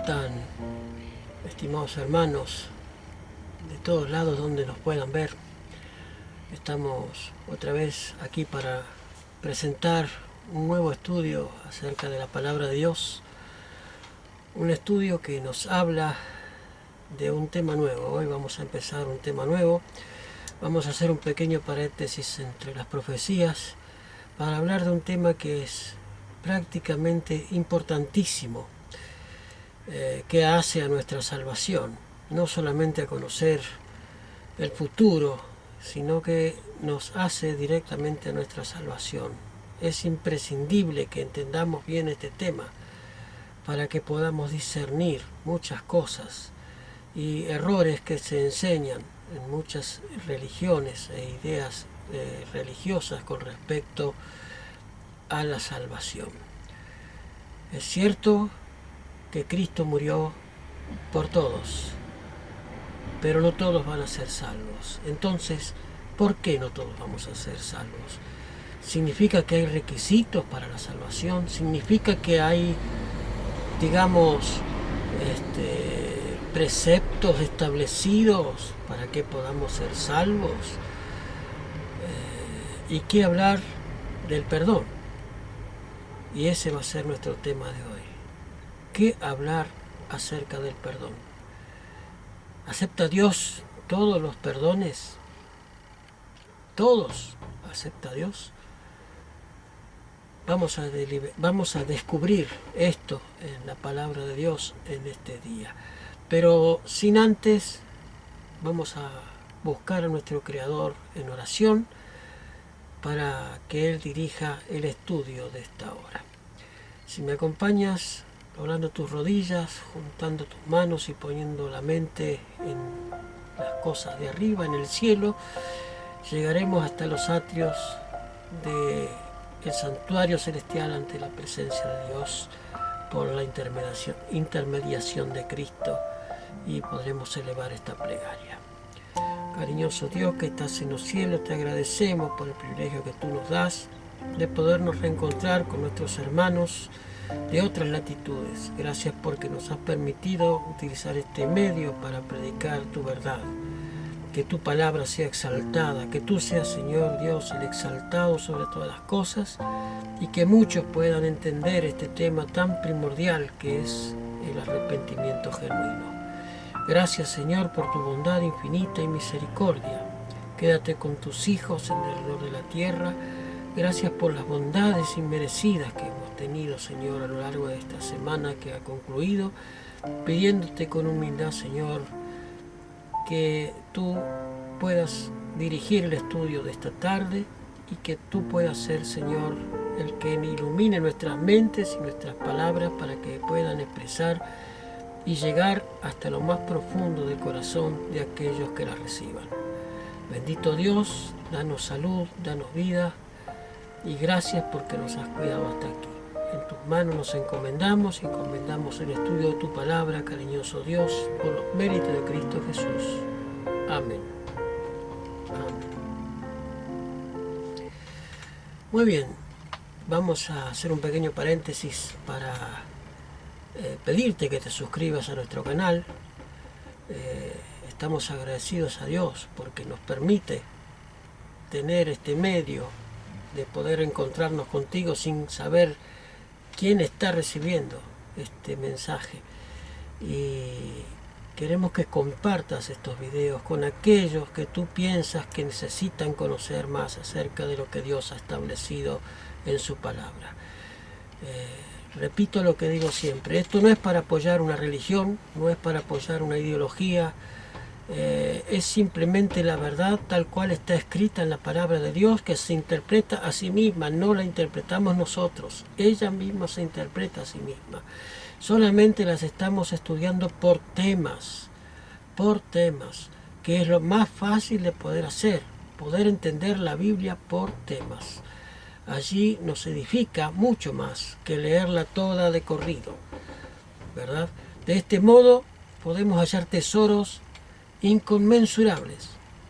están, estimados hermanos, de todos lados donde nos puedan ver? Estamos otra vez aquí para presentar un nuevo estudio acerca de la palabra de Dios, un estudio que nos habla de un tema nuevo. Hoy vamos a empezar un tema nuevo. Vamos a hacer un pequeño paréntesis entre las profecías para hablar de un tema que es prácticamente importantísimo, que hace a nuestra salvación, no solamente a conocer el futuro, sino que nos hace directamente a nuestra salvación. Es imprescindible que entendamos bien este tema para que podamos discernir muchas cosas y errores que se enseñan en muchas religiones e ideas religiosas con respecto a la salvación. Es cierto que Cristo murió por todos, pero no todos van a ser salvos. Entonces, ¿por qué no todos vamos a ser salvos? ¿Significa que hay requisitos para la salvación? ¿Significa que hay, digamos, preceptos establecidos para que podamos ser salvos? ¿Y qué hablar del perdón? Y ese va a ser nuestro tema de hoy. ¿Qué hablar acerca del perdón? ¿Acepta Dios todos los perdones? ¿Todos acepta Dios? Vamos a descubrir esto en la palabra de Dios en este día. Pero sin antes, vamos a buscar a nuestro Creador en oración para que Él dirija el estudio de esta hora. Si me acompañas, doblando tus rodillas, juntando tus manos y poniendo la mente en las cosas de arriba, en el cielo, llegaremos hasta los atrios del santuario celestial ante la presencia de Dios por la intermediación de Cristo, y podremos elevar esta plegaria. Cariñoso Dios que estás en los cielos, te agradecemos por el privilegio que tú nos das de podernos reencontrar con nuestros hermanos de otras latitudes. Gracias porque nos has permitido utilizar este medio para predicar tu verdad. Que tu palabra sea exaltada, que tú seas, Señor Dios, el exaltado sobre todas las cosas, y que muchos puedan entender este tema tan primordial que es el arrepentimiento genuino. Gracias, Señor, por tu bondad infinita y misericordia. Quédate con tus hijos en alrededor de la tierra. Gracias por las bondades inmerecidas que hemos tenido, Señor, a lo largo de esta semana que ha concluido, pidiéndote con humildad, Señor, que tú puedas dirigir el estudio de esta tarde y que tú puedas ser, Señor, el que ilumine nuestras mentes y nuestras palabras para que puedan expresar y llegar hasta lo más profundo del corazón de aquellos que las reciban. Bendito Dios, danos salud, danos vida, y gracias porque nos has cuidado hasta aquí. En tus manos nos encomendamos y encomendamos el estudio de tu palabra, cariñoso Dios, por los méritos de Cristo Jesús. Amén. Amén. Muy bien, vamos a hacer un pequeño paréntesis para pedirte que te suscribas a nuestro canal. Estamos agradecidos a Dios porque nos permite tener este medio de poder encontrarnos contigo sin saber quién está recibiendo este mensaje, y queremos que compartas estos videos con aquellos que tú piensas que necesitan conocer más acerca de lo que Dios ha establecido en su palabra. Repito lo que digo siempre, esto no es para apoyar una religión, no es para apoyar una ideología, es simplemente la verdad tal cual está escrita en la palabra de Dios, que se interpreta a sí misma, no la interpretamos nosotros, ella misma se interpreta a sí misma. Solamente las estamos estudiando por temas, que es lo más fácil de poder hacer, poder entender la Biblia por temas. Allí nos edifica mucho más que leerla toda de corrido, ¿verdad? De este modo podemos hallar tesoros inconmensurables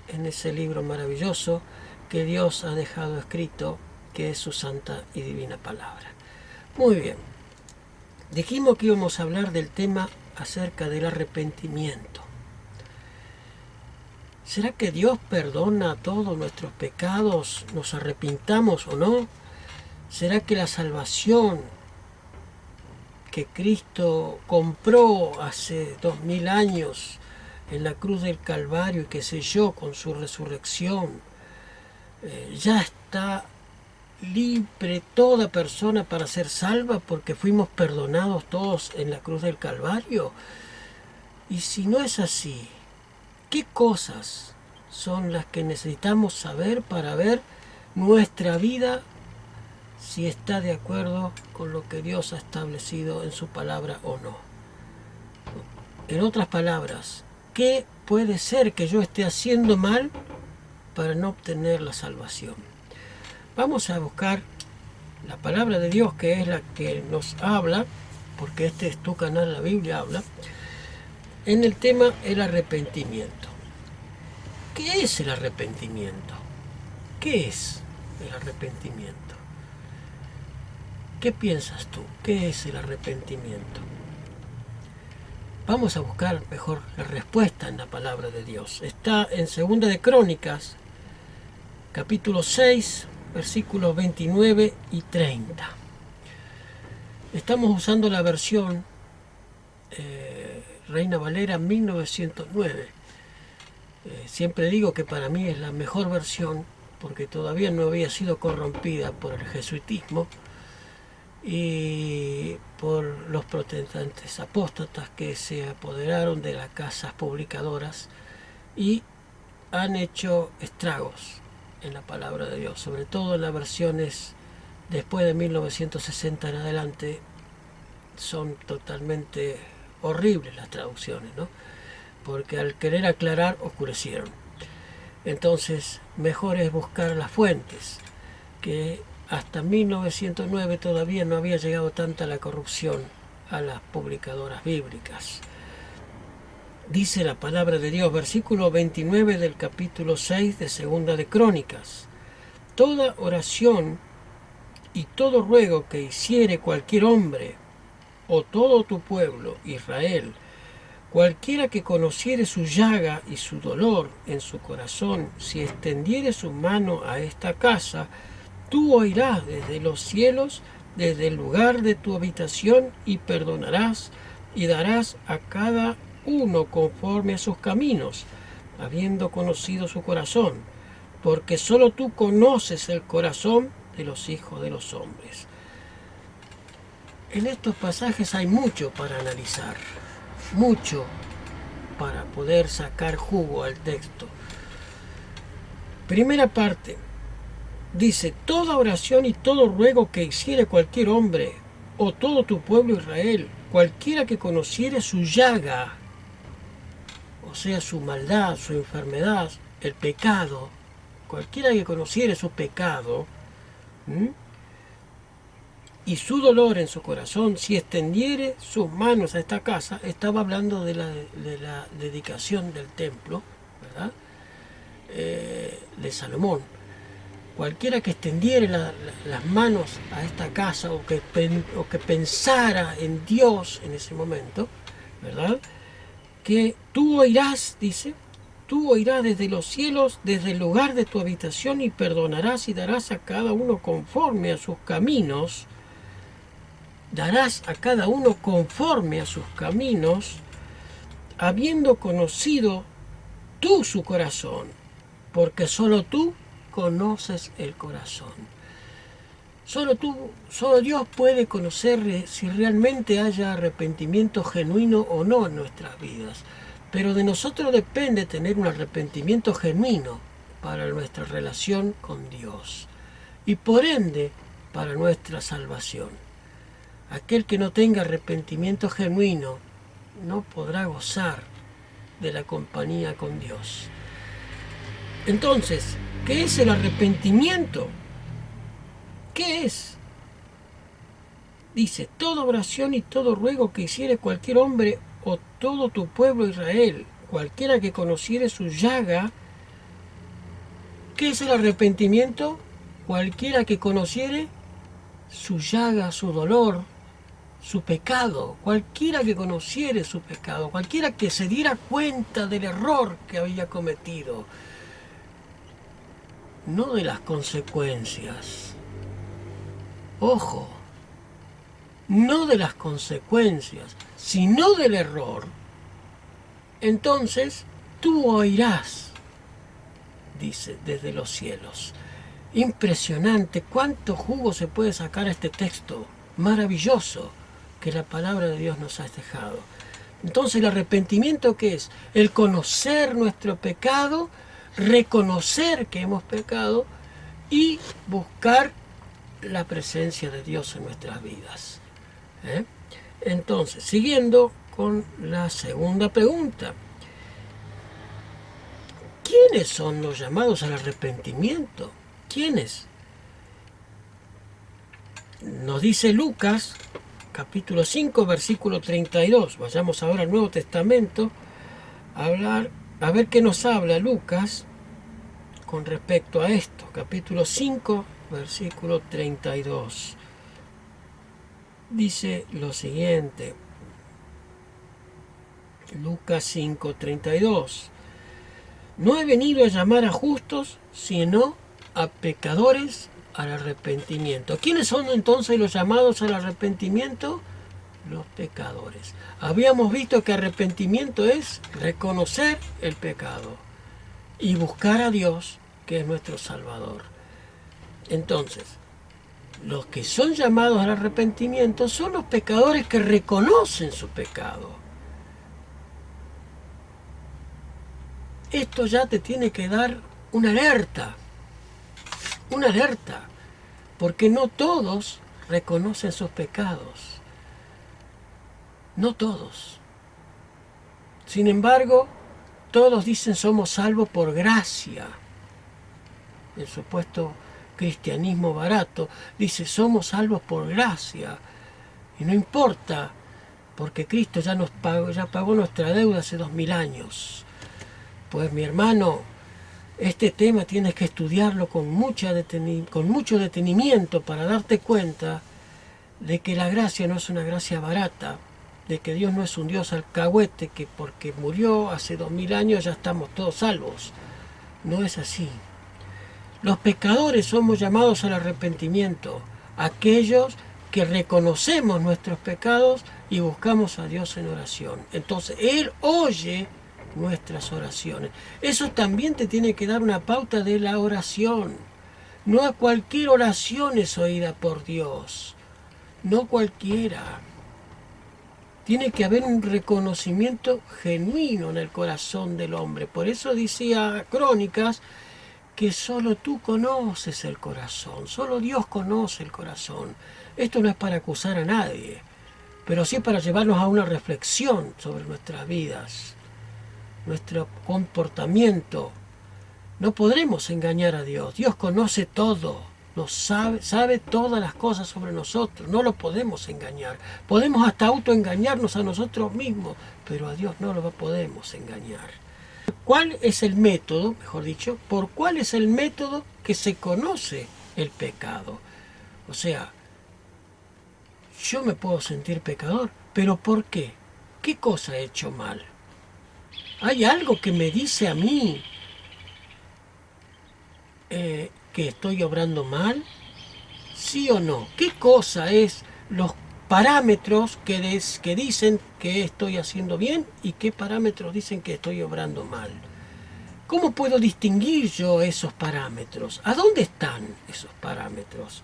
en ese libro maravilloso que Dios ha dejado escrito, que es su santa y divina palabra. Muy bien, dijimos que íbamos a hablar del tema acerca del arrepentimiento. ¿Será que Dios perdona todos nuestros pecados, nos arrepintamos o no? ¿Será que la salvación que Cristo compró hace 2000 años en la cruz del Calvario y que selló con su resurrección, ya está libre toda persona para ser salva porque fuimos perdonados todos en la cruz del Calvario? Y si no es así, ¿qué cosas son las que necesitamos saber para ver nuestra vida si está de acuerdo con lo que Dios ha establecido en su palabra o no? En otras palabras, ¿qué puede ser que yo esté haciendo mal para no obtener la salvación? Vamos a buscar la palabra de Dios, que es la que nos habla, porque este es tu canal, la Biblia habla, en el tema el arrepentimiento. ¿Qué es el arrepentimiento? ¿Qué es el arrepentimiento? ¿Qué piensas tú? ¿Qué es el arrepentimiento? Vamos a buscar mejor la respuesta en la palabra de Dios. Está en 2 de Crónicas, capítulo 6, versículos 29 y 30. Estamos usando la versión Reina Valera 1909. Siempre digo que para mí es la mejor versión porque todavía no había sido corrompida por el jesuitismo y por los protestantes apóstatas que se apoderaron de las casas publicadoras y han hecho estragos en la palabra de Dios, sobre todo en las versiones después de 1960 en adelante. Son totalmente horribles las traducciones, ¿no? Porque al querer aclarar oscurecieron. Entonces mejor es buscar las fuentes, que hasta 1909 todavía no había llegado tanta la corrupción a las publicadoras bíblicas. Dice la palabra de Dios, versículo 29 del capítulo 6 de 2 de Crónicas: toda oración y todo ruego que hiciere cualquier hombre o todo tu pueblo Israel, cualquiera que conociere su llaga y su dolor en su corazón, si extendiere su mano a esta casa, tú oirás desde los cielos, desde el lugar de tu habitación, y perdonarás y darás a cada uno conforme a sus caminos, habiendo conocido su corazón, porque solo tú conoces el corazón de los hijos de los hombres. En estos pasajes hay mucho para analizar, mucho para poder sacar jugo al texto. Primera parte, dice: toda oración y todo ruego que hiciere cualquier hombre o todo tu pueblo Israel, cualquiera que conociere su llaga, o sea, su maldad, su enfermedad, el pecado, cualquiera que conociere su pecado, y su dolor en su corazón, si extendiere sus manos a esta casa. Estaba hablando de la dedicación del templo, ¿verdad? De Salomón. Cualquiera que extendiere las manos a esta casa o que pensara en Dios en ese momento, ¿verdad? Que tú oirás, dice, tú oirás desde los cielos, desde el lugar de tu habitación, y perdonarás y darás a cada uno conforme a sus caminos. Darás a cada uno conforme a sus caminos, habiendo conocido tú su corazón, porque solo tú conoces el corazón. Solo Dios puede conocer si realmente haya arrepentimiento genuino o no en nuestras vidas. Pero de nosotros depende tener un arrepentimiento genuino para nuestra relación con Dios y por ende para nuestra salvación. Aquel que no tenga arrepentimiento genuino no podrá gozar de la compañía con Dios. Entonces, ¿qué es el arrepentimiento? ¿Qué es? Dice: toda oración y todo ruego que hiciere cualquier hombre o todo tu pueblo Israel, cualquiera que conociere su llaga. ¿Qué es el arrepentimiento? Cualquiera que conociere su llaga, su dolor, su pecado, cualquiera que conociere su pecado, cualquiera que se diera cuenta del error que había cometido, no de las consecuencias. Ojo, no de las consecuencias, sino del error. Entonces tú oirás, dice, desde los cielos. Impresionante cuánto jugo se puede sacar a este texto maravilloso que la palabra de Dios nos ha dejado. Entonces, ¿el arrepentimiento qué es? El conocer nuestro pecado, reconocer que hemos pecado y buscar la presencia de Dios en nuestras vidas. Entonces, siguiendo con la segunda pregunta. ¿Quiénes son los llamados al arrepentimiento? ¿Quiénes? Nos dice Lucas, capítulo 5, versículo 32. Vayamos ahora al Nuevo Testamento a ver qué nos habla Lucas con respecto a esto. Capítulo 5, versículo 32. Dice lo siguiente. Lucas 5, 32. No he venido a llamar a justos, sino a pecadores al arrepentimiento. ¿Quiénes son entonces los llamados al arrepentimiento? Los pecadores. Habíamos visto que arrepentimiento es reconocer el pecado y buscar a Dios, que es nuestro Salvador. Entonces, los que son llamados al arrepentimiento son los pecadores que reconocen su pecado. Esto ya te tiene que dar una alerta, porque no todos reconocen sus pecados, no todos. Sin embargo, todos dicen somos salvos por gracia. El supuesto cristianismo barato dice somos salvos por gracia, y no importa, porque Cristo ya pagó nuestra deuda hace 2000 años. Pues mi hermano, este tema tienes que estudiarlo con mucho detenimiento para darte cuenta de que la gracia no es una gracia barata, de que Dios no es un Dios alcahuete, que porque murió hace 2000 años ya estamos todos salvos. No es así. Los pecadores somos llamados al arrepentimiento, aquellos que reconocemos nuestros pecados y buscamos a Dios en oración. Entonces, Él oye nuestras oraciones. Eso también te tiene que dar una pauta de la oración. No a cualquier oración es oída por Dios. No cualquiera. Tiene que haber un reconocimiento genuino en el corazón del hombre. Por eso decía Crónicas que solo tú conoces el corazón. Solo Dios conoce el corazón. Esto no es para acusar a nadie, pero sí para llevarnos a una reflexión sobre nuestras vidas, nuestro comportamiento. No podremos engañar a Dios. Dios conoce todo, sabe todas las cosas sobre nosotros. No lo podemos engañar. Podemos hasta autoengañarnos a nosotros mismos, pero a Dios no lo podemos engañar. ¿Cuál es el método, mejor dicho, por cuál es el método que se conoce el pecado? O sea, yo me puedo sentir pecador, pero ¿por qué? ¿Qué cosa he hecho mal? ¿Hay algo que me dice a mí que estoy obrando mal? ¿Sí o no? ¿Qué cosa es los parámetros que dicen que estoy haciendo bien y qué parámetros dicen que estoy obrando mal? ¿Cómo puedo distinguir yo esos parámetros? ¿A dónde están esos parámetros?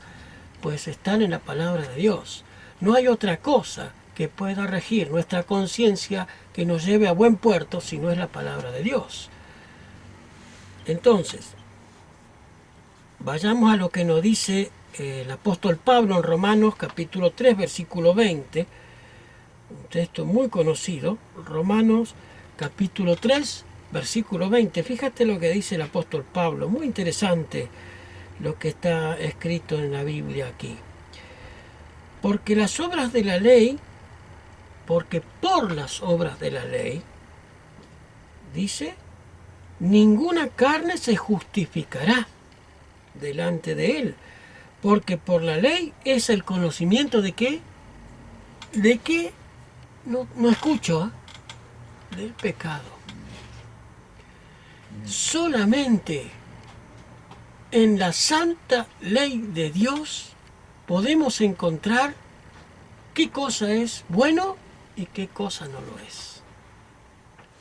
Pues están en la palabra de Dios. No hay otra cosa que pueda regir nuestra conciencia que nos lleve a buen puerto si no es la palabra de Dios. Entonces, vayamos a lo que nos dice el apóstol Pablo en Romanos capítulo 3, versículo 20, un texto muy conocido, Romanos capítulo 3, versículo 20. Fíjate lo que dice el apóstol Pablo, muy interesante lo que está escrito en la Biblia aquí. Porque por las obras de la ley, dice, ninguna carne se justificará delante de él, porque por la ley es el conocimiento de ¿qué? ¿De qué? No escucho, del pecado. Solamente en la santa ley de Dios podemos encontrar qué cosa es bueno y qué cosa no lo es.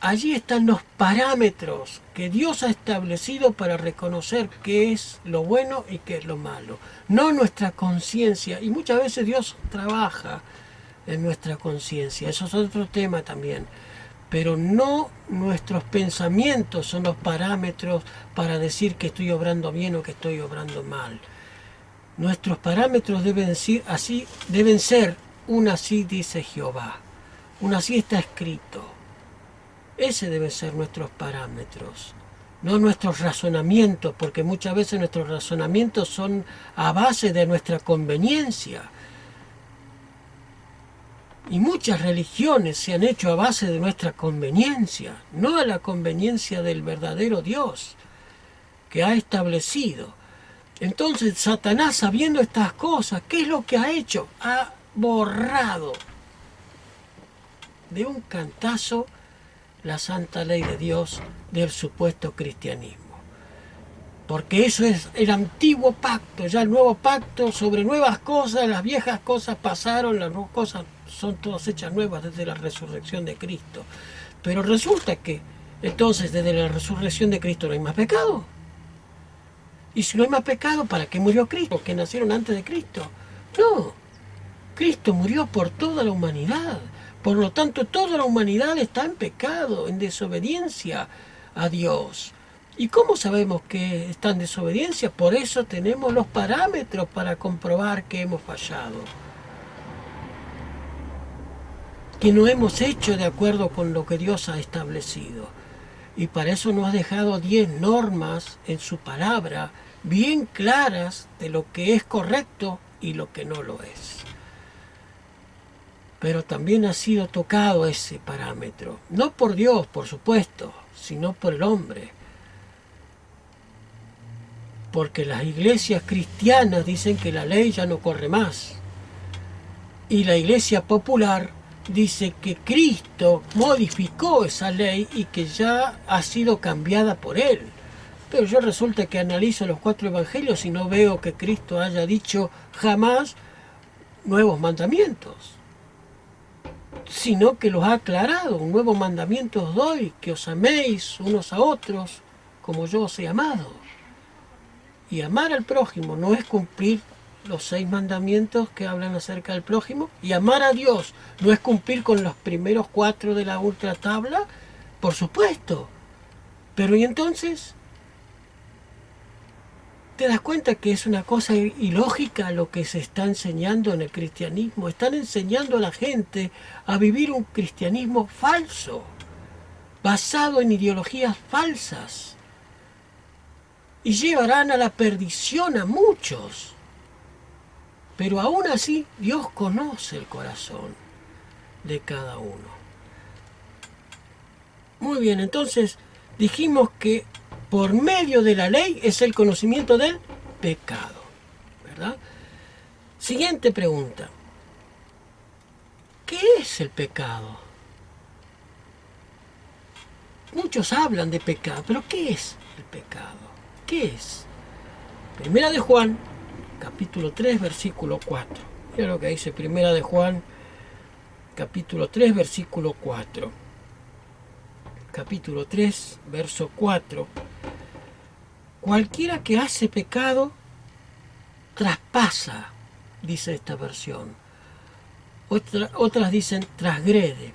Allí están los parámetros que Dios ha establecido para reconocer qué es lo bueno y qué es lo malo. No nuestra conciencia. Y muchas veces Dios trabaja en nuestra conciencia. Eso es otro tema también. Pero no nuestros pensamientos son los parámetros para decir que estoy obrando bien o que estoy obrando mal. Nuestros parámetros deben ser, un así dice Jehová. Un así está escrito. Ese deben ser nuestros parámetros, no nuestros razonamientos, porque muchas veces nuestros razonamientos son a base de nuestra conveniencia. Y muchas religiones se han hecho a base de nuestra conveniencia, no a la conveniencia del verdadero Dios que ha establecido. Entonces Satanás, sabiendo estas cosas, ¿qué es lo que ha hecho? Ha borrado de un cantazo la santa ley de Dios del supuesto cristianismo. Porque eso es el antiguo pacto, ya el nuevo pacto sobre nuevas cosas, las viejas cosas pasaron, las nuevas cosas son todas hechas nuevas desde la resurrección de Cristo. Pero resulta que entonces desde la resurrección de Cristo no hay más pecado. Y si no hay más pecado, ¿para qué murió Cristo? ¿Que nacieron antes de Cristo? No, Cristo murió por toda la humanidad. Por lo tanto, toda la humanidad está en pecado, en desobediencia a Dios. ¿Y cómo sabemos que está en desobediencia? Por eso tenemos los parámetros para comprobar que hemos fallado. Que no hemos hecho de acuerdo con lo que Dios ha establecido. Y para eso nos ha dejado 10 normas en su palabra, bien claras de lo que es correcto y lo que no lo es. Pero también ha sido tocado ese parámetro, no por Dios, por supuesto, sino por el hombre. Porque las iglesias cristianas dicen que la ley ya no corre más. Y la iglesia popular dice que Cristo modificó esa ley y que ya ha sido cambiada por él. Pero yo resulta que analizo los 4 evangelios y no veo que Cristo haya dicho jamás nuevos mandamientos, sino que los ha aclarado. Un nuevo mandamiento os doy, que os améis unos a otros como yo os he amado. Y amar al prójimo no es cumplir los 6 mandamientos que hablan acerca del prójimo. Y amar a Dios no es cumplir con los primeros 4 de la ultra tabla, por supuesto. Pero ¿y entonces? ¿Te das cuenta que es una cosa ilógica lo que se está enseñando en el cristianismo? Están enseñando a la gente a vivir un cristianismo falso, basado en ideologías falsas. Y llevarán a la perdición a muchos. Pero aún así, Dios conoce el corazón de cada uno. Muy bien, entonces dijimos que por medio de la ley es el conocimiento del pecado, ¿verdad? Siguiente pregunta. ¿Qué es el pecado? Muchos hablan de pecado, pero ¿qué es el pecado? ¿Qué es? Primera de Juan, capítulo 3, versículo 4. Mira lo que dice Primera de Juan, capítulo 3, versículo 4. Capítulo 3, verso 4. Cualquiera que hace pecado traspasa, dice esta versión. Otras dicen transgrede,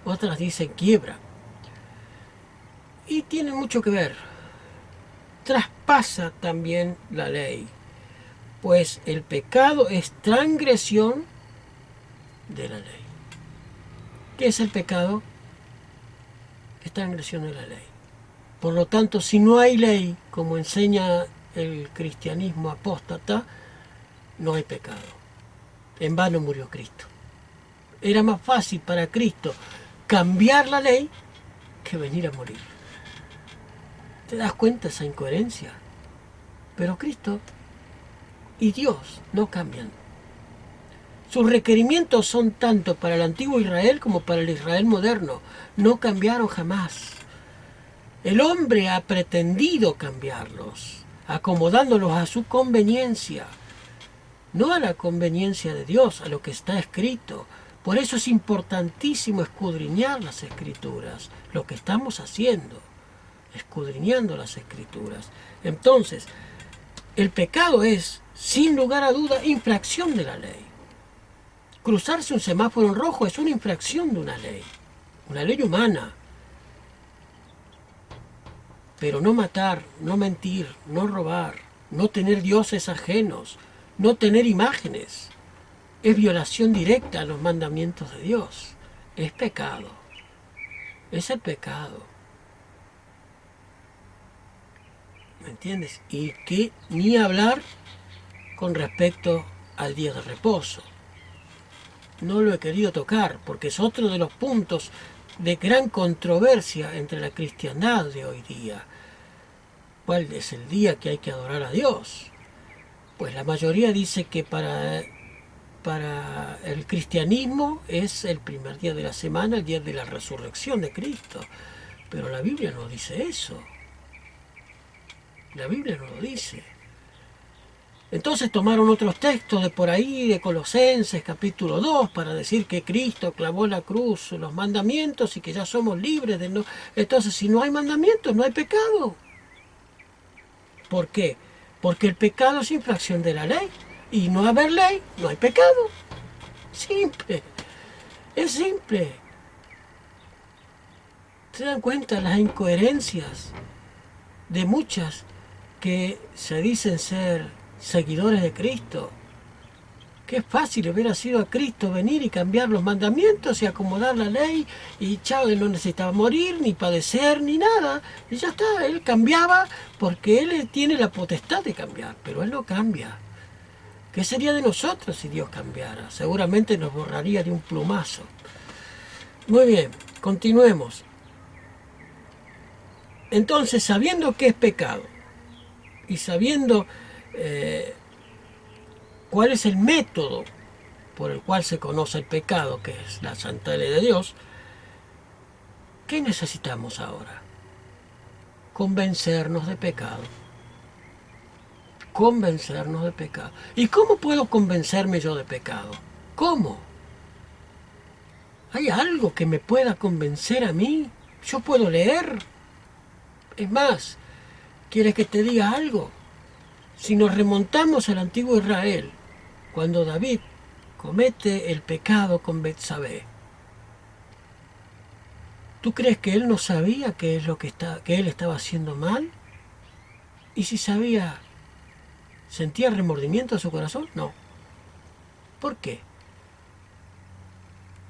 otras dicen quiebra. Y tiene mucho que ver. Traspasa también la ley, pues el pecado es transgresión de la ley. ¿Qué es el pecado? Es transgresión de la ley. Por lo tanto, si no hay ley, como enseña el cristianismo apóstata, no hay pecado. En vano murió Cristo. Era más fácil para Cristo cambiar la ley que venir a morir. ¿Te das cuenta esa incoherencia? Pero Cristo y Dios no cambian. Sus requerimientos son tanto para el antiguo Israel como para el Israel moderno. No cambiaron jamás. El hombre ha pretendido cambiarlos, acomodándolos a su conveniencia, no a la conveniencia de Dios, a lo que está escrito. Por eso es importantísimo escudriñar las Escrituras, lo que estamos haciendo, escudriñando las Escrituras. Entonces, el pecado es, sin lugar a duda, infracción de la ley. Cruzarse un semáforo en rojo es una infracción de una ley humana. Pero no matar, no mentir, no robar, no tener dioses ajenos, no tener imágenes, es violación directa a los mandamientos de Dios. Es pecado. Es el pecado. ¿Me entiendes? Y que ni hablar con respecto al día de reposo. No lo he querido tocar porque es otro de los puntos de gran controversia entre la cristiandad de hoy día. ¿Cuál es el día que hay que adorar a Dios? Pues la mayoría dice que para el cristianismo es el primer día de la semana, el día de la resurrección de Cristo. Pero la Biblia no dice eso. La Biblia no lo dice. Entonces tomaron otros textos de por ahí, de Colosenses capítulo 2, para decir que Cristo clavó en la cruz los mandamientos y que ya somos libres de no... Entonces, si no hay mandamientos, no hay pecado. ¿Por qué? Porque el pecado es infracción de la ley. Y no haber ley, no hay pecado. Simple. Es simple. ¿Se dan cuenta las incoherencias de muchas que se dicen ser seguidores de Cristo? Qué fácil hubiera sido a Cristo venir y cambiar los mandamientos y acomodar la ley, y chao, él no necesitaba morir, ni padecer, ni nada, y ya está, él cambiaba porque él tiene la potestad de cambiar, pero él no cambia. ¿Qué sería de nosotros si Dios cambiara? Seguramente nos borraría de un plumazo. Muy bien, continuemos. Entonces, sabiendo que es pecado y sabiendo cuál es el método por el cual se conoce el pecado, que es la santa ley de Dios, ¿qué necesitamos ahora? Convencernos de pecado. Convencernos de pecado. ¿Y cómo puedo convencerme yo de pecado? ¿Cómo? ¿Hay algo que me pueda convencer a mí? ¿Yo puedo leer? Es más, ¿quieres que te diga algo? Si nos remontamos al antiguo Israel, cuando David comete el pecado con Betsabé, ¿tú crees que él no sabía qué es lo que él estaba haciendo mal? ¿Y si sabía, sentía remordimiento en su corazón? No. ¿Por qué?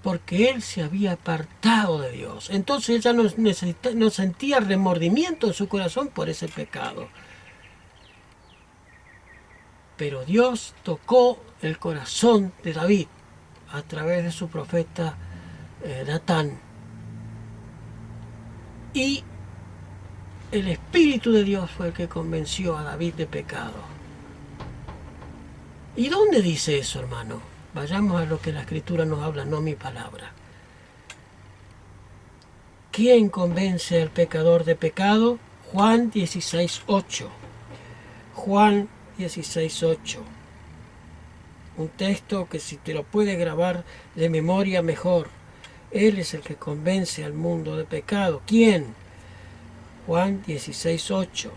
Porque él se había apartado de Dios. Entonces ella no sentía remordimiento en su corazón por ese pecado. Pero Dios tocó el corazón de David a través de su profeta Natán. Y el Espíritu de Dios fue el que convenció a David de pecado. ¿Y dónde dice eso, hermano? Vayamos a lo que la Escritura nos habla, no mi palabra. ¿Quién convence al pecador de pecado? Juan 16:8. Juan 16:8. Un texto que si te lo puedes grabar de memoria mejor. Él es el que convence al mundo de pecado. ¿Quién? Juan 16:8.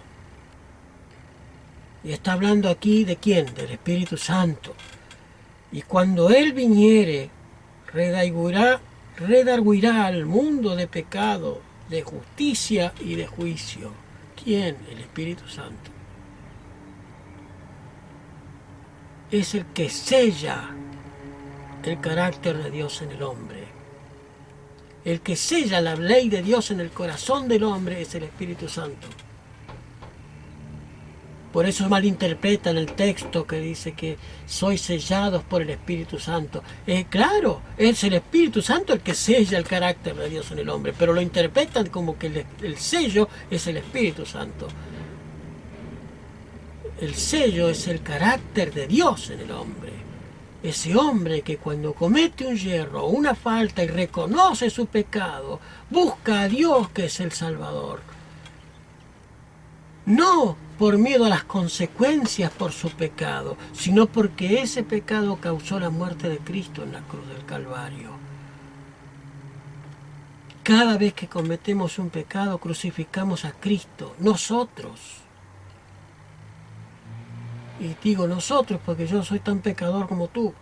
Y está hablando aquí de quién, del Espíritu Santo. Y cuando Él viniere, redarguirá al mundo de pecado, de justicia y de juicio. ¿Quién? El Espíritu Santo. Es el que sella el carácter de Dios en el hombre. El que sella la ley de Dios en el corazón del hombre es el Espíritu Santo. Por eso malinterpretan el texto que dice que sois sellados por el Espíritu Santo. Claro, es el Espíritu Santo el que sella el carácter de Dios en el hombre, pero lo interpretan como que el sello es el Espíritu Santo. El sello es el carácter de Dios en el hombre. ese hombre que cuando comete un yerro o una falta y reconoce su pecado, busca a Dios que es el Salvador. No por miedo a las consecuencias por su pecado, sino porque ese pecado causó la muerte de Cristo en la cruz del Calvario. Cada vez que cometemos un pecado, crucificamos a Cristo, nosotros. Y digo nosotros porque yo soy tan pecador como tú.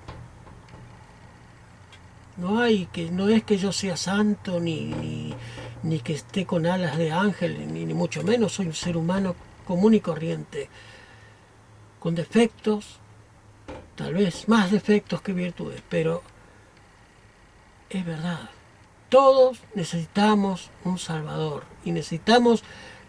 No es que yo sea santo, ni que esté con alas de ángel, ni mucho menos. Soy un ser humano común y corriente, con defectos, tal vez más defectos que virtudes, pero es verdad. Todos necesitamos un Salvador y necesitamos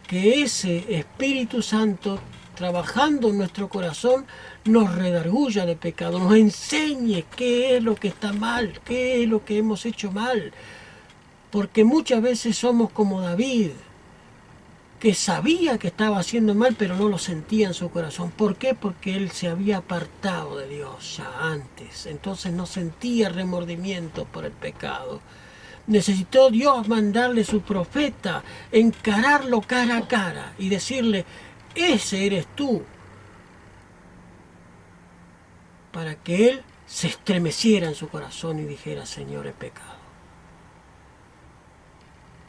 que ese Espíritu Santo, trabajando en nuestro corazón, nos redarguya de pecado, nos enseñe qué es lo que está mal, qué es lo que hemos hecho mal. Porque muchas veces somos como David, que sabía que estaba haciendo mal, pero no lo sentía en su corazón. ¿Por qué? Porque él se había apartado de Dios ya antes. Entonces no sentía remordimiento por el pecado. Necesitó Dios mandarle su profeta, encararlo cara a cara y decirle, ese eres tú, para que él se estremeciera en su corazón y dijera, Señor, he pecado.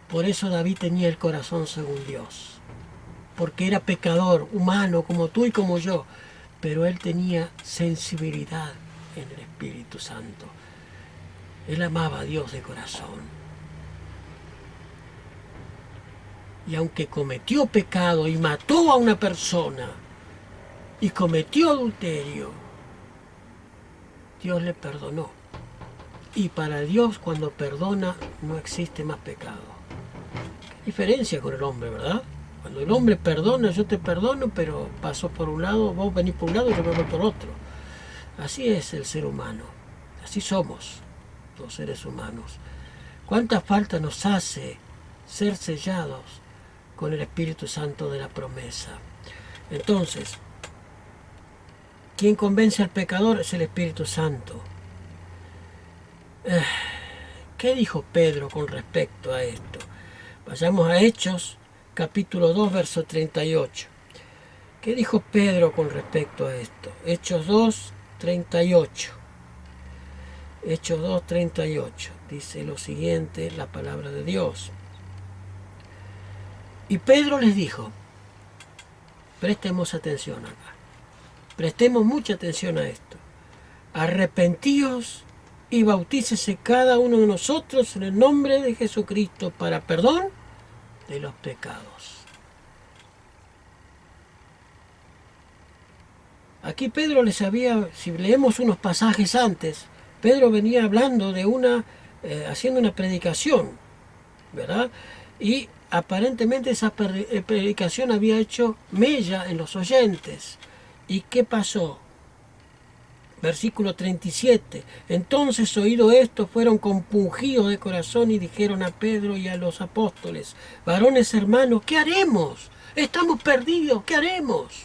Por eso David tenía el corazón según Dios, porque era pecador, humano, como tú y como yo, pero él tenía sensibilidad en el Espíritu Santo. Él amaba a Dios de corazón. Y aunque cometió pecado y mató a una persona y cometió adulterio, Dios le perdonó. Y para Dios, cuando perdona, no existe más pecado. ¿Qué diferencia con el hombre, verdad? Cuando el hombre perdona, yo te perdono, pero paso por un lado, vos venís por un lado y yo me voy por otro. Así es el ser humano. Así somos los seres humanos. ¿Cuánta falta nos hace ser sellados con el Espíritu Santo de la promesa? Entonces, quien convence al pecador es el Espíritu Santo. ¿Qué dijo Pedro con respecto a esto? Vayamos a Hechos, capítulo 2, verso 38. ¿Qué dijo Pedro con respecto a esto? Hechos 2, 38. Hechos 2, 38. Dice lo siguiente, la palabra de Dios. Y Pedro les dijo, prestemos atención acá, prestemos mucha atención a esto. Arrepentíos y bautícese cada uno de nosotros en el nombre de Jesucristo para perdón de los pecados. Aquí Pedro les había, si leemos unos pasajes antes, Pedro venía hablando de haciendo una predicación, ¿verdad? Y aparentemente esa predicación había hecho mella en los oyentes. ¿Y qué pasó? Versículo 37. Entonces, oído esto, fueron compungidos de corazón y dijeron a Pedro y a los apóstoles, varones hermanos, ¿qué haremos? Estamos perdidos, ¿qué haremos?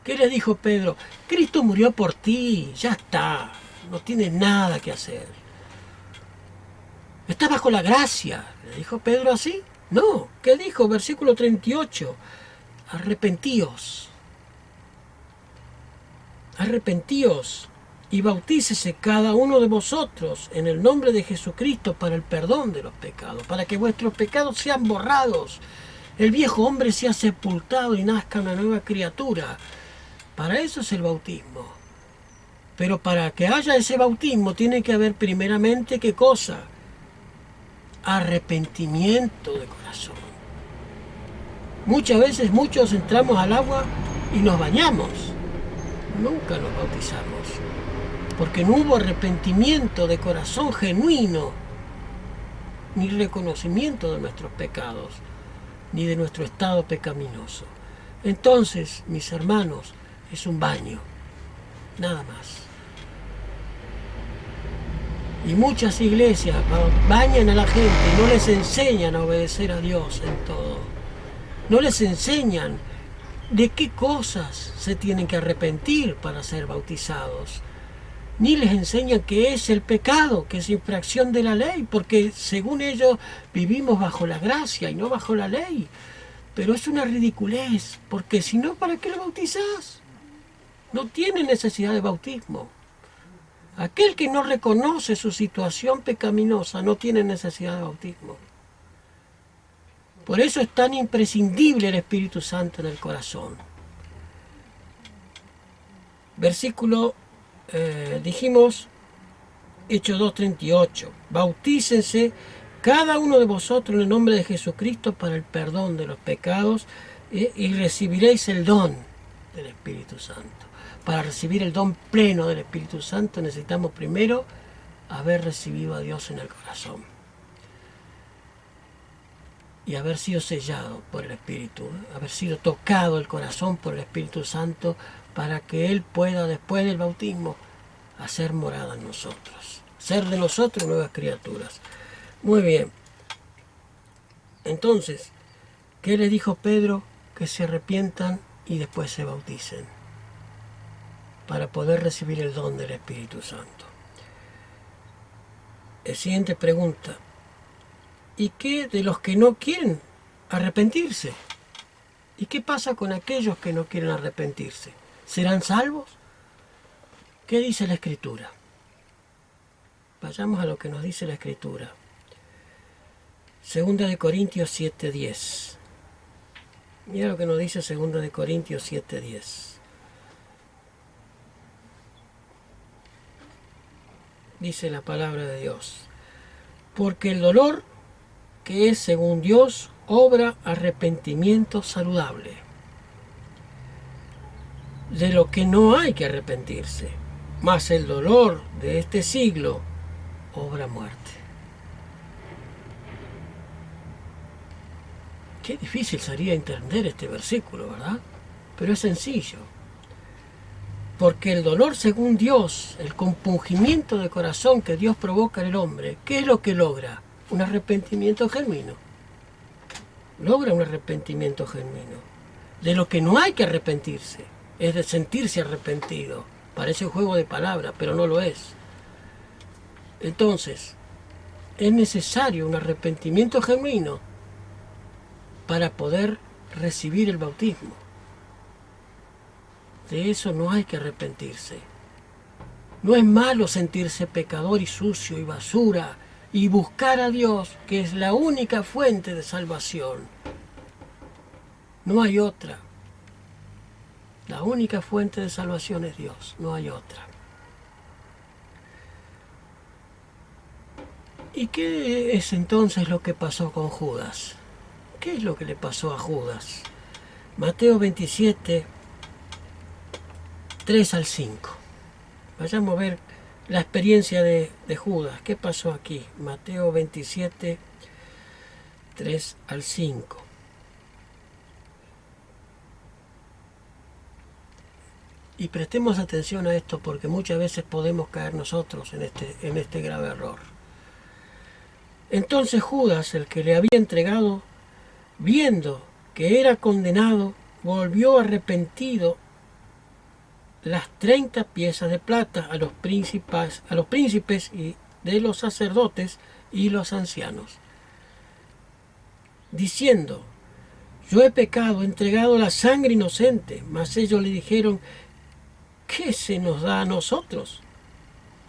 ¿Qué les dijo Pedro? Cristo murió por ti, ya está, no tienes nada que hacer. Está bajo la gracia. ¿Le dijo Pedro así? No. ¿Qué dijo? Versículo 38. Arrepentíos. Arrepentíos y bautícese cada uno de vosotros en el nombre de Jesucristo para el perdón de los pecados, para que vuestros pecados sean borrados, el viejo hombre sea sepultado y nazca una nueva criatura. Para eso es el bautismo. Pero para que haya ese bautismo tiene que haber primeramente, ¿qué cosa? Arrepentimiento de corazón. Muchas veces muchos entramos al agua y nos bañamos. Nunca nos bautizamos. Porque no hubo arrepentimiento de corazón genuino, ni reconocimiento de nuestros pecados, ni de nuestro estado pecaminoso. Entonces, mis hermanos, es un baño, nada más. Y muchas iglesias bañan a la gente y no les enseñan a obedecer a Dios en todo. No les enseñan de qué cosas se tienen que arrepentir para ser bautizados, ni les enseñan qué es el pecado, que es infracción de la ley, porque según ellos vivimos bajo la gracia y no bajo la ley. Pero es una ridiculez, porque si no, ¿para qué lo bautizás? No tiene necesidad de bautismo. Aquel que no reconoce su situación pecaminosa no tiene necesidad de bautismo. Por eso es tan imprescindible el Espíritu Santo en el corazón. Versículo, dijimos, Hechos 2:38. Bautícense cada uno de vosotros en el nombre de Jesucristo para el perdón de los pecados y recibiréis el don del Espíritu Santo. Para recibir el don pleno del Espíritu Santo necesitamos primero haber recibido a Dios en el corazón y haber sido sellado por el Espíritu, haber sido tocado el corazón por el Espíritu Santo para que Él pueda, después del bautismo, hacer morada en nosotros, ser de nosotros nuevas criaturas. Muy bien. Entonces, ¿qué le dijo Pedro? Que se arrepientan y después se bauticen para poder recibir el don del Espíritu Santo. La siguiente pregunta. ¿Y qué de los que no quieren arrepentirse? ¿Y qué pasa con aquellos que no quieren arrepentirse? ¿Serán salvos? ¿Qué dice la Escritura? Vayamos a lo que nos dice la Escritura. 2 de Corintios 7:10. Mira lo que nos dice 2 de Corintios 7:10. Dice la palabra de Dios. Porque el dolor que es según Dios obra arrepentimiento saludable, de lo que no hay que arrepentirse, mas el dolor de este siglo obra muerte. Qué difícil sería entender este versículo, ¿verdad? Pero es sencillo. Porque el dolor según Dios, el compungimiento de corazón que Dios provoca en el hombre, ¿qué es lo que logra? Un arrepentimiento genuino. Logra un arrepentimiento genuino. De lo que no hay que arrepentirse, es de sentirse arrepentido. Parece un juego de palabras, pero no lo es. Entonces, es necesario un arrepentimiento genuino para poder recibir el bautismo. De eso no hay que arrepentirse. No es malo sentirse pecador y sucio y basura y buscar a Dios, que es la única fuente de salvación. No hay otra. La única fuente de salvación es Dios, no hay otra. ¿Y qué es entonces lo que pasó con Judas? ¿Qué es lo que le pasó a Judas? Mateo 27, 3 al 5. Vayamos a ver la experiencia de Judas. ¿Qué pasó aquí? Mateo 27, 3 al 5. Y prestemos atención a esto porque muchas veces podemos caer nosotros en este grave error. Entonces Judas, el que le había entregado, viendo que era condenado, volvió arrepentido las 30 piezas de plata a los príncipes y de los sacerdotes y los ancianos, diciendo: yo he pecado, he entregado la sangre inocente. Mas ellos le dijeron: ¿qué se nos da a nosotros?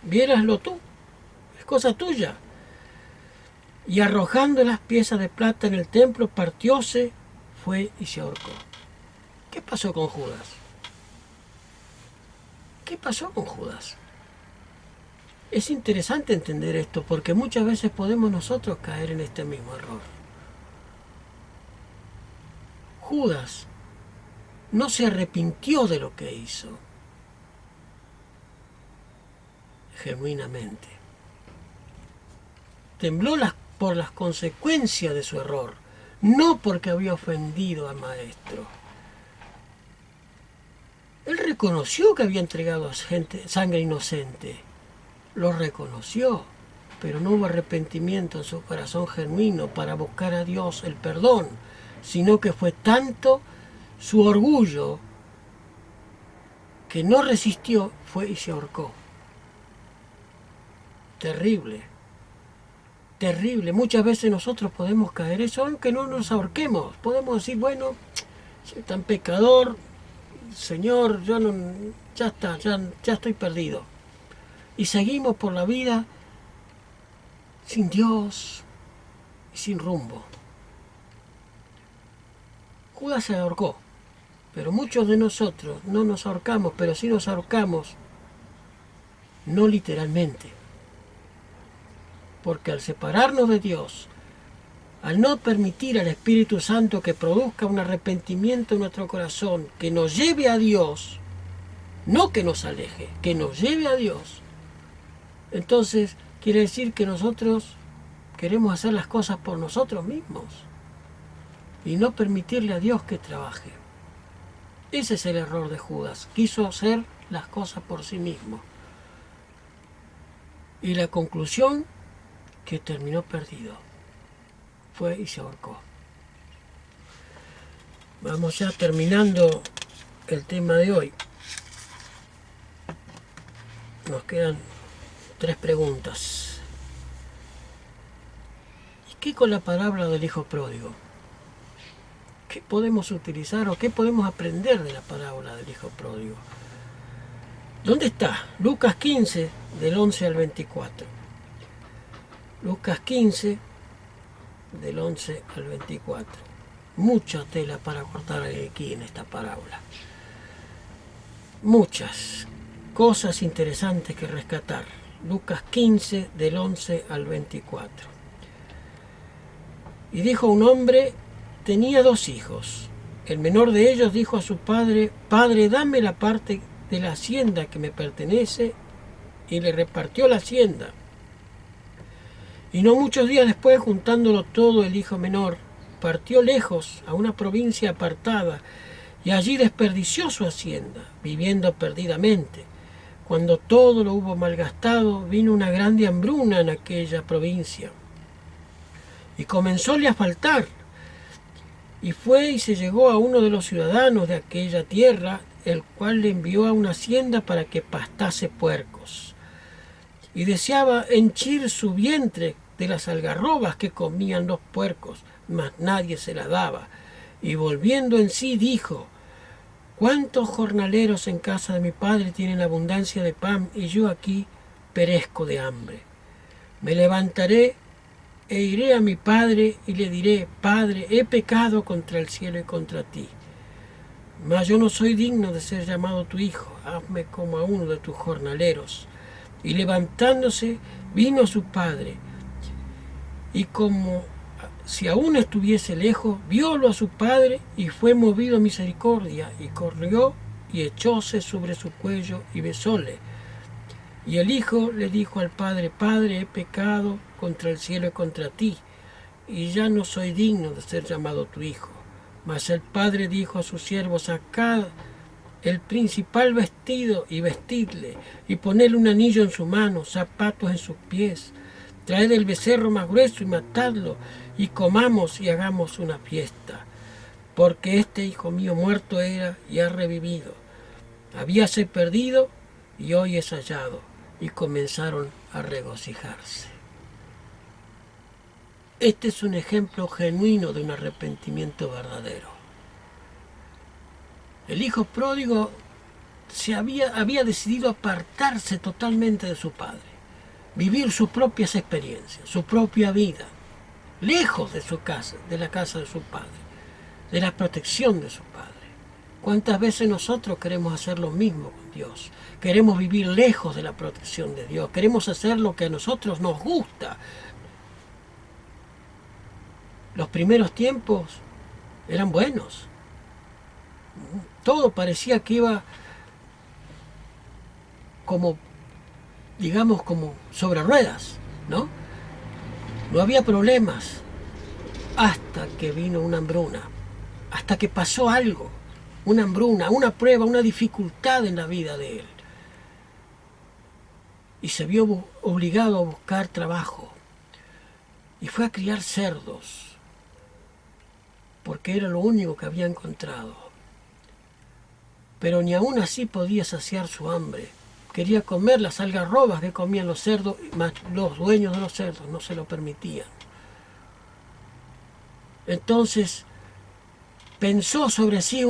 Viéraslo tú, es cosa tuya. Y arrojando las piezas de plata en el templo, partióse, fue y se ahorcó. ¿Qué pasó con Judas? ¿Qué pasó con Judas? Es interesante entender esto porque muchas veces podemos nosotros caer en este mismo error. Judas no se arrepintió de lo que hizo genuinamente. Tembló por las consecuencias de su error, no porque había ofendido al maestro. Él reconoció que había entregado a sangre inocente, lo reconoció, pero no hubo arrepentimiento en su corazón genuino para buscar a Dios el perdón, sino que fue tanto su orgullo, que no resistió, fue y se ahorcó. Terrible, terrible. Muchas veces nosotros podemos caer eso, aunque no nos ahorquemos. Podemos decir, bueno, soy tan pecador, Señor, yo no, ya está, ya estoy perdido. Y seguimos por la vida sin Dios y sin rumbo. Judas se ahorcó, pero muchos de nosotros no nos ahorcamos, pero sí nos ahorcamos, no literalmente. Porque al separarnos de Dios, al no permitir al Espíritu Santo que produzca un arrepentimiento en nuestro corazón, que nos lleve a Dios, no que nos aleje, que nos lleve a Dios, entonces quiere decir que nosotros queremos hacer las cosas por nosotros mismos y no permitirle a Dios que trabaje. Ese es el error de Judas. Quiso hacer las cosas por sí mismo. Y la conclusión, que terminó perdido. Fue y se ahorcó. Vamos ya terminando el tema de hoy. Nos quedan 3 preguntas. ¿Y qué con la parábola del hijo pródigo? ¿Qué podemos utilizar o qué podemos aprender de la parábola del hijo pródigo? ¿Dónde está? Lucas 15, del 11 al 24. Lucas 15, del 11 al 24. Mucha tela para cortar aquí en esta parábola. Muchas cosas interesantes que rescatar. Lucas 15, del 11 al 24. Y dijo un hombre, tenía 2 hijos. El menor de ellos dijo a su padre, Padre, dame la parte de la hacienda que me pertenece, y le repartió la hacienda. Y no muchos días después, juntándolo todo, el hijo menor partió lejos a una provincia apartada y allí desperdició su hacienda, viviendo perdidamente. Cuando todo lo hubo malgastado, vino una grande hambruna en aquella provincia y comenzóle a faltar. Y fue y se llegó a uno de los ciudadanos de aquella tierra, el cual le envió a una hacienda para que pastase puercos. Y deseaba henchir su vientre de las algarrobas que comían los puercos, mas nadie se la daba. Y volviendo en sí dijo, ¿cuántos jornaleros en casa de mi padre tienen abundancia de pan y yo aquí perezco de hambre? Me levantaré e iré a mi padre y le diré, Padre, he pecado contra el cielo y contra ti. Mas yo no soy digno de ser llamado tu hijo, hazme como a uno de tus jornaleros. Y levantándose, vino a su padre, y como si aún estuviese lejos, viólo a su padre, y fue movido a misericordia, y corrió, y echóse sobre su cuello, y besóle. Y el hijo le dijo al padre, Padre, he pecado contra el cielo y contra ti, y ya no soy digno de ser llamado tu hijo. Mas el padre dijo a sus siervos, sacad el principal vestido y vestidle, y ponedle un anillo en su mano, zapatos en sus pies. Traed el becerro más grueso y matadlo, y comamos y hagamos una fiesta. Porque este hijo mío muerto era y ha revivido. Habíase perdido y hoy es hallado. Y comenzaron a regocijarse. Este es un ejemplo genuino de un arrepentimiento verdadero. El hijo pródigo había decidido apartarse totalmente de su padre, vivir sus propias experiencias, su propia vida, lejos de su casa, de la casa de su padre, de la protección de su padre. ¿Cuántas veces nosotros queremos hacer lo mismo con Dios? Queremos vivir lejos de la protección de Dios, queremos hacer lo que a nosotros nos gusta. Los primeros tiempos eran buenos. Todo parecía que iba como, digamos, como sobre ruedas, ¿no? No había problemas hasta que vino una hambruna, hasta que pasó algo, una hambruna, una prueba, una dificultad en la vida de él. Y se vio obligado a buscar trabajo y fue a criar cerdos, porque era lo único que había encontrado. pero ni aún así podía saciar su hambre. Quería comer las algarrobas que comían los cerdos, mas los dueños de los cerdos no se lo permitían. Entonces pensó sobre sí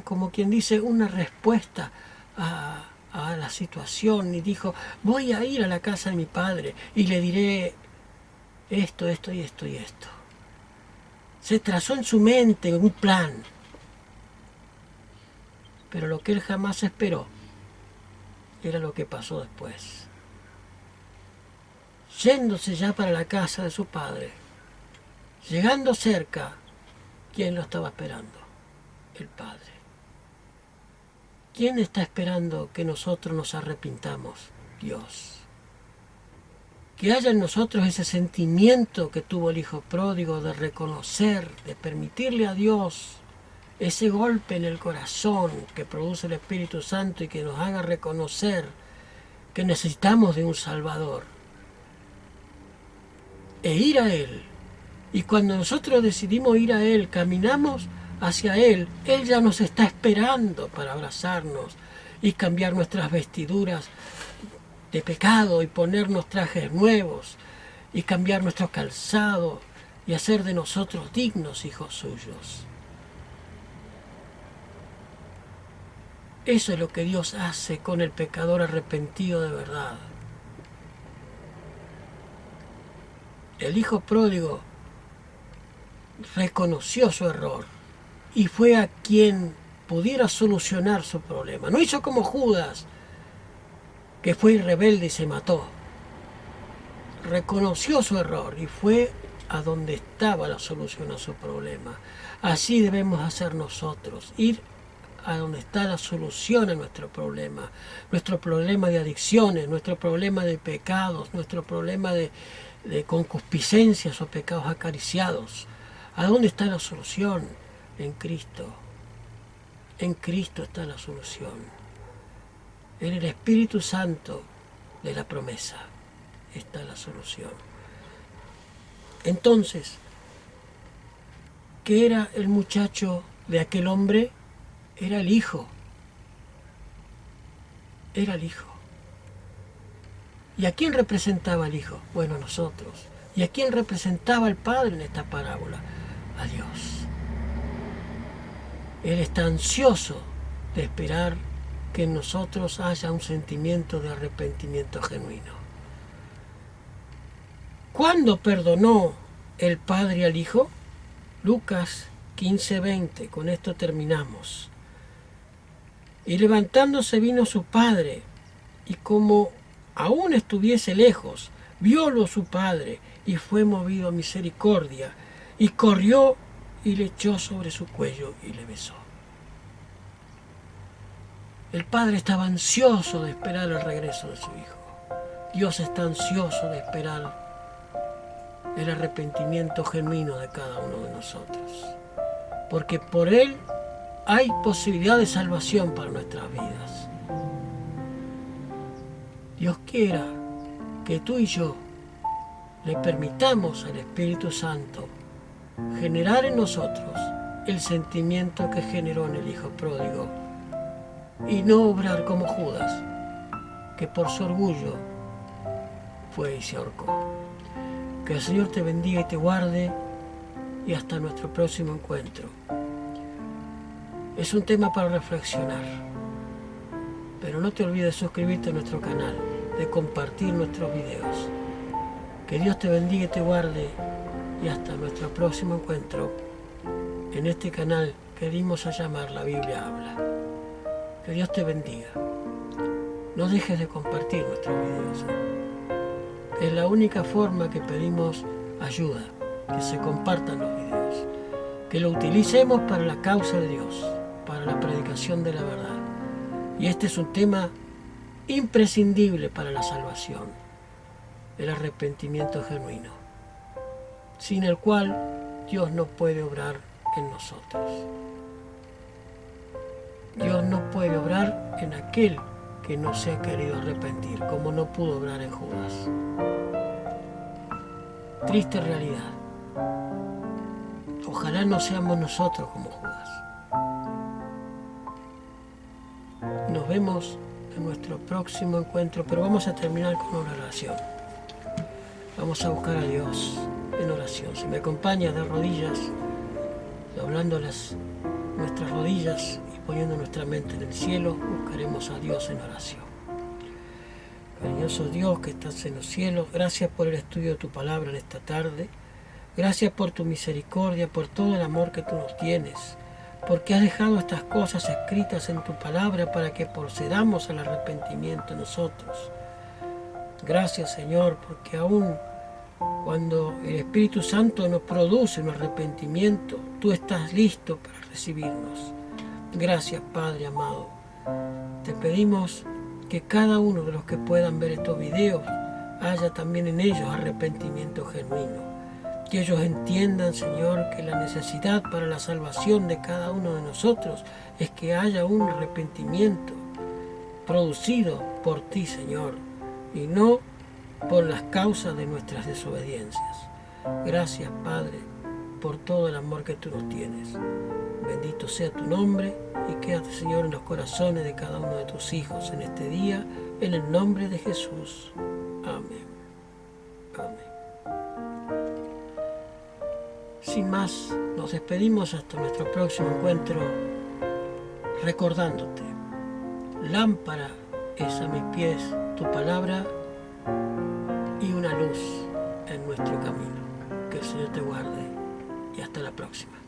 como quien dice, una respuesta a la situación, y dijo: voy a ir a la casa de mi padre y le diré esto, esto y esto y esto. Se trazó en su mente un plan, pero lo que él jamás esperó era lo que pasó después. Yéndose ya para la casa de su padre, llegando cerca, ¿quién lo estaba esperando? El Padre. ¿Quién está esperando que nosotros nos arrepintamos? Dios. Que haya en nosotros ese sentimiento que tuvo el Hijo Pródigo de reconocer, de permitirle a Dios ese golpe en el corazón que produce el Espíritu Santo y que nos haga reconocer que necesitamos de un Salvador. E ir a Él. Y cuando nosotros decidimos ir a Él, caminamos hacia Él, Él ya nos está esperando para abrazarnos y cambiar nuestras vestiduras de pecado y ponernos trajes nuevos y cambiar nuestro calzado y hacer de nosotros dignos hijos suyos. Eso es lo que Dios hace con el pecador arrepentido de verdad. El Hijo Pródigo reconoció su error y fue a quien pudiera solucionar su problema. No hizo como Judas, que fue rebelde y se mató. Reconoció su error y fue a donde estaba la solución a su problema. Así debemos hacer nosotros, ir a donde está la solución a nuestro problema de adicciones, nuestro problema de pecados, nuestro problema de concupiscencias o pecados acariciados. ¿A dónde está la solución? En Cristo. En Cristo está la solución. En el Espíritu Santo de la promesa está la solución. Entonces, ¿qué era el muchacho de aquel hombre? Era el Hijo. Era el Hijo. ¿Y a quién representaba el Hijo? Bueno, nosotros. ¿Y a quién representaba el Padre en esta parábola? A Dios. Él está ansioso de esperar que en nosotros haya un sentimiento de arrepentimiento genuino. ¿Cuándo perdonó el Padre al Hijo? Lucas 15:20, con esto terminamos. Y levantándose vino su padre, y como aún estuviese lejos, viólo su padre, y fue movido a misericordia, y corrió y le echó sobre su cuello y le besó. El padre estaba ansioso de esperar el regreso de su hijo. Dios está ansioso de esperar el arrepentimiento genuino de cada uno de nosotros, porque por Él hay posibilidad de salvación para nuestras vidas. Dios quiera que tú y yo le permitamos al Espíritu Santo generar en nosotros el sentimiento que generó en el Hijo Pródigo y no obrar como Judas, que por su orgullo fue y se ahorcó. Que el Señor te bendiga y te guarde, y hasta nuestro próximo encuentro. Es un tema para reflexionar, pero no te olvides de suscribirte a nuestro canal, de compartir nuestros videos. Que Dios te bendiga y te guarde, y hasta nuestro próximo encuentro en este canal que dimos a llamar La Biblia Habla. Que Dios te bendiga. No dejes de compartir nuestros videos. Es la única forma que pedimos ayuda, que se compartan los videos, que lo utilicemos para la causa de Dios, para la predicación de la verdad. Y este es un tema imprescindible para la salvación, el arrepentimiento genuino, sin el cual Dios no puede obrar en nosotros. Dios no puede obrar en aquel que no se ha querido arrepentir, como no pudo obrar en Judas. Triste realidad. Ojalá no seamos nosotros como Judas. Nos vemos en nuestro próximo encuentro, pero vamos a terminar con una oración. Vamos a buscar a Dios en oración. Si me acompañas de rodillas, doblando nuestras rodillas y poniendo nuestra mente en el cielo, buscaremos a Dios en oración. Cariñoso Dios que estás en los cielos, gracias por el estudio de tu palabra en esta tarde. Gracias por tu misericordia, por todo el amor que tú nos tienes, porque has dejado estas cosas escritas en tu palabra para que procedamos al arrepentimiento nosotros. Gracias, Señor, porque aún cuando el Espíritu Santo nos produce un arrepentimiento, tú estás listo para recibirnos. Gracias, Padre amado. Te pedimos que cada uno de los que puedan ver estos videos haya también en ellos arrepentimiento genuino. Que ellos entiendan, Señor, que la necesidad para la salvación de cada uno de nosotros es que haya un arrepentimiento producido por ti, Señor, y no por las causas de nuestras desobediencias. Gracias, Padre, por todo el amor que tú nos tienes. Bendito sea tu nombre y quédate, Señor, en los corazones de cada uno de tus hijos en este día, en el nombre de Jesús. Amén. Amén. Sin más, nos despedimos hasta nuestro próximo encuentro, recordándote, lámpara es a mis pies tu palabra y una luz en nuestro camino. Que el Señor te guarde y hasta la próxima.